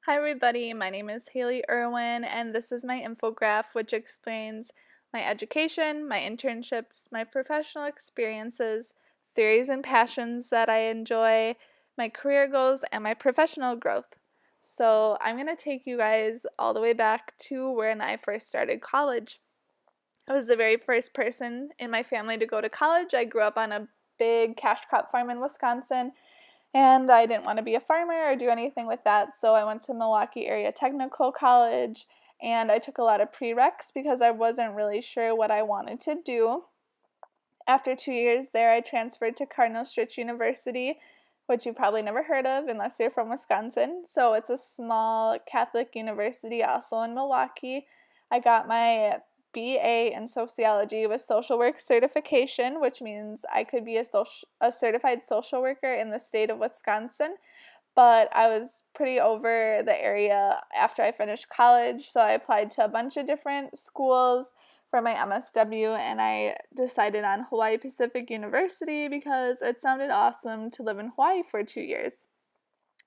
Hi everybody, my name is Haley Irwin and this is my infograph which explains my education, my internships, my professional experiences, theories and passions that I enjoy, my career goals, and my professional growth. So I'm going to take you guys all the way back to when I first started college. I was the very first person in my family to go to college. I grew up on a big cash crop farm in Wisconsin, and I didn't want to be a farmer or do anything with that, so I went to Milwaukee Area Technical College, and I took a lot of prereqs because I wasn't really sure what I wanted to do. After 2 years there, I transferred to Cardinal Stritch University, which you've probably never heard of unless you're from Wisconsin. So it's a small Catholic university also in Milwaukee. I got my BA in sociology with social work certification, which means I could be a certified social worker in the state of Wisconsin. But I was pretty over the area after I finished college, so I applied to a bunch of different schools for my MSW, and I decided on Hawaii Pacific University because it sounded awesome to live in Hawaii for 2 years.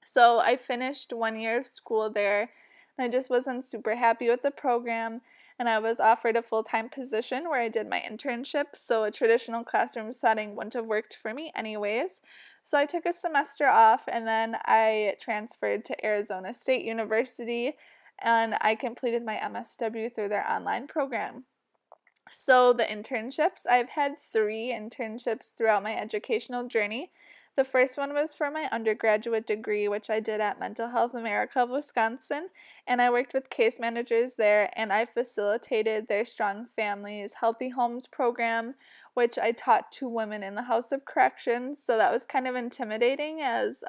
So I finished 1 year of school there, and I just wasn't super happy with the program, and I was offered a full-time position where I did my internship, so a traditional classroom setting wouldn't have worked for me anyways. So I took a semester off, and then I transferred to Arizona State University, and I completed my MSW through their online program. So the internships, I've had 3 internships throughout my educational journey. The first one was for my undergraduate degree, which I did at Mental Health America of Wisconsin, and I worked with case managers there, and I facilitated their Strong Families Healthy Homes program, which I taught to women in the House of Corrections. So that was kind of intimidating as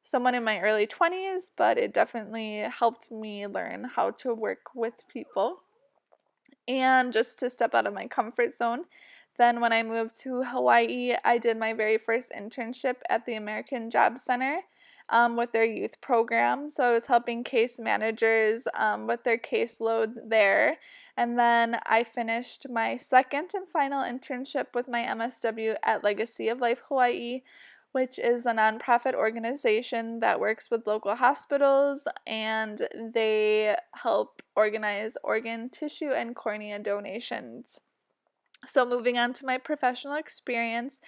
someone in my early 20s, but it definitely helped me learn how to work with people and just to step out of my comfort zone. Then, when I moved to Hawaii, I did my very first internship at the American Job Center with their youth program. So, I was helping case managers with their caseload there. And then I finished my second and final internship with my MSW at Legacy of Life Hawaii, which is a nonprofit organization that works with local hospitals, and they help organize organ, tissue, and cornea donations. So moving on to my professional experience,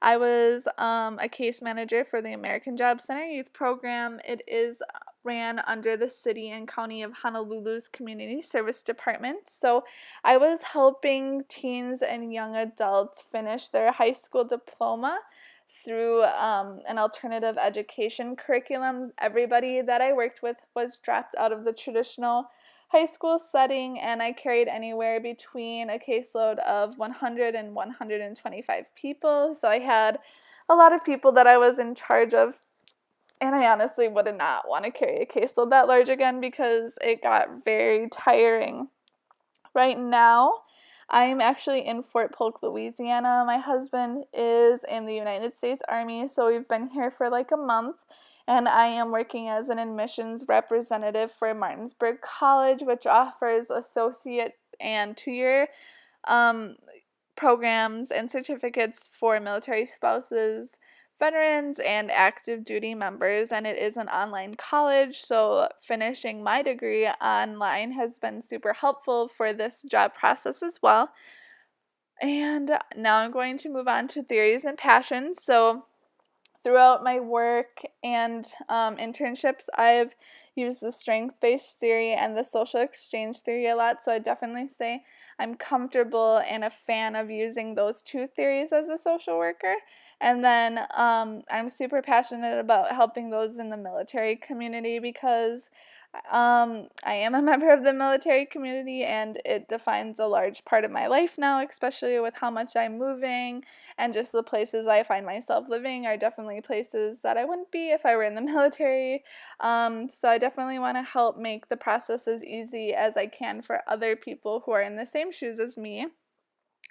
I was a case manager for the American Job Center Youth Program. It is ran under the City and County of Honolulu's Community Service Department. So I was helping teens and young adults finish their high school diploma through an alternative education curriculum. Everybody that I worked with was dropped out of the traditional high school setting, and I carried anywhere between a caseload of 100 and 125 people. So I had a lot of people that I was in charge of, and I honestly would not want to carry a caseload that large again because it got very tiring. Right now, I'm actually in Fort Polk, Louisiana. My husband is in the United States Army, so we've been here for like a month, and I am working as an admissions representative for Martinsburg College, which offers associate and 2 year um, programs and certificates for military spouses, veterans, and active duty members, and it is an online college, so finishing my degree online has been super helpful for this job process as well. And now I'm going to move on to theories and passions. So throughout my work and internships, I've used the strength-based theory and the social exchange theory a lot, so I definitely say I'm comfortable and a fan of using those 2 theories as a social worker. And then I'm super passionate about helping those in the military community because I am a member of the military community, and it defines a large part of my life now, especially with how much I'm moving, and just the places I find myself living are definitely places that I wouldn't be if I were in the military. So I definitely want to help make the process as easy as I can for other people who are in the same shoes as me.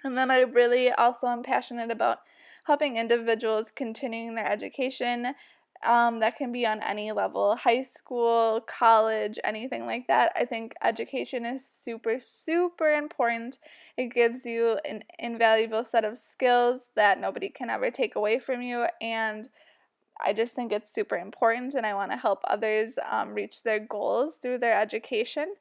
And then I really also am passionate about helping individuals continuing their education. That can be on any level, high school, college, anything like that. I think education is super, super important. It gives you an invaluable set of skills that nobody can ever take away from you, and I just think it's super important, and I want to help others reach their goals through their education.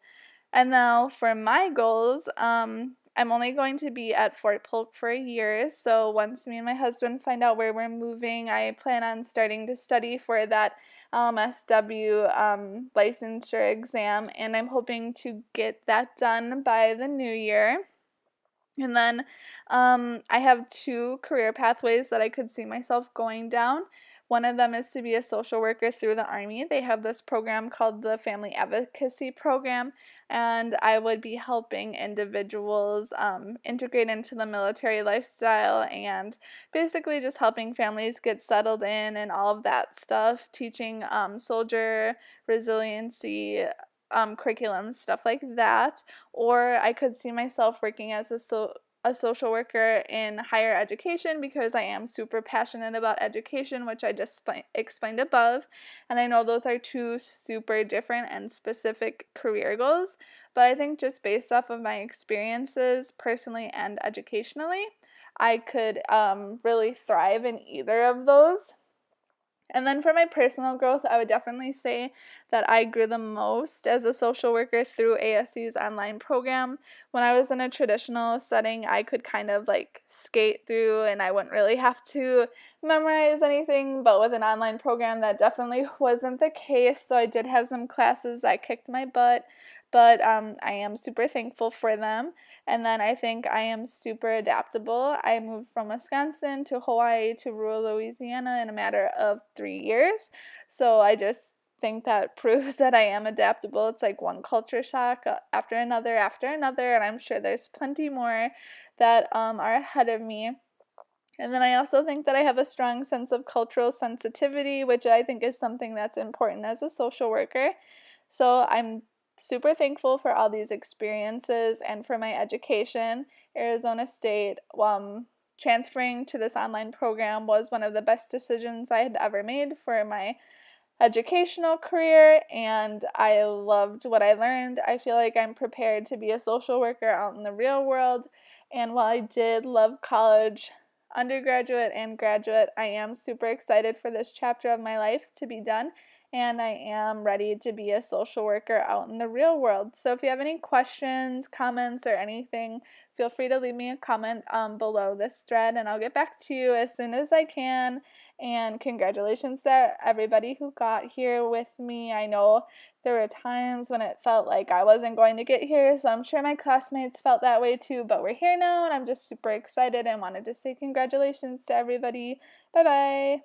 And now for my goals, I'm only going to be at Fort Polk for a year. So once me and my husband find out where we're moving, I plan on starting to study for that LMSW licensure exam, and I'm hoping to get that done by the new year. And then I have two career pathways that I could see myself going down. One of them is to be a social worker through the Army. They have this program called the Family Advocacy Program, and I would be helping individuals integrate into the military lifestyle and basically just helping families get settled in and all of that stuff, teaching soldier resiliency curriculum, stuff like that. Or I could see myself working as a social worker in higher education because I am super passionate about education, which I just explained above. And I know those are two super different and specific career goals, but I think just based off of my experiences personally and educationally, I could really thrive in either of those. And then for my personal growth, I would definitely say that I grew the most as a social worker through ASU's online program. When I was in a traditional setting, I could kind of like skate through and I wouldn't really have to memorize anything, but with an online program, that definitely wasn't the case. So I did have some classes that kicked my butt, but I am super thankful for them. And then I think I am super adaptable. I moved from Wisconsin to Hawaii to rural Louisiana in a matter of 3 years. So I just think that proves that I am adaptable. It's like one culture shock after another, and I'm sure there's plenty more that are ahead of me. And then I also think that I have a strong sense of cultural sensitivity, which I think is something that's important as a social worker. So I'm super thankful for all these experiences and for my education. Arizona State, transferring to this online program was one of the best decisions I had ever made for my educational career, and I loved what I learned. I feel like I'm prepared to be a social worker out in the real world. And while I did love college, undergraduate and graduate, I am super excited for this chapter of my life to be done, and I am ready to be a social worker out in the real world. So if you have any questions, comments, or anything, feel free to leave me a comment below this thread, and I'll get back to you as soon as I can. And congratulations to everybody who got here with me. I know there were times when it felt like I wasn't going to get here, so I'm sure my classmates felt that way too, but we're here now, and I'm just super excited and wanted to say congratulations to everybody. Bye-bye.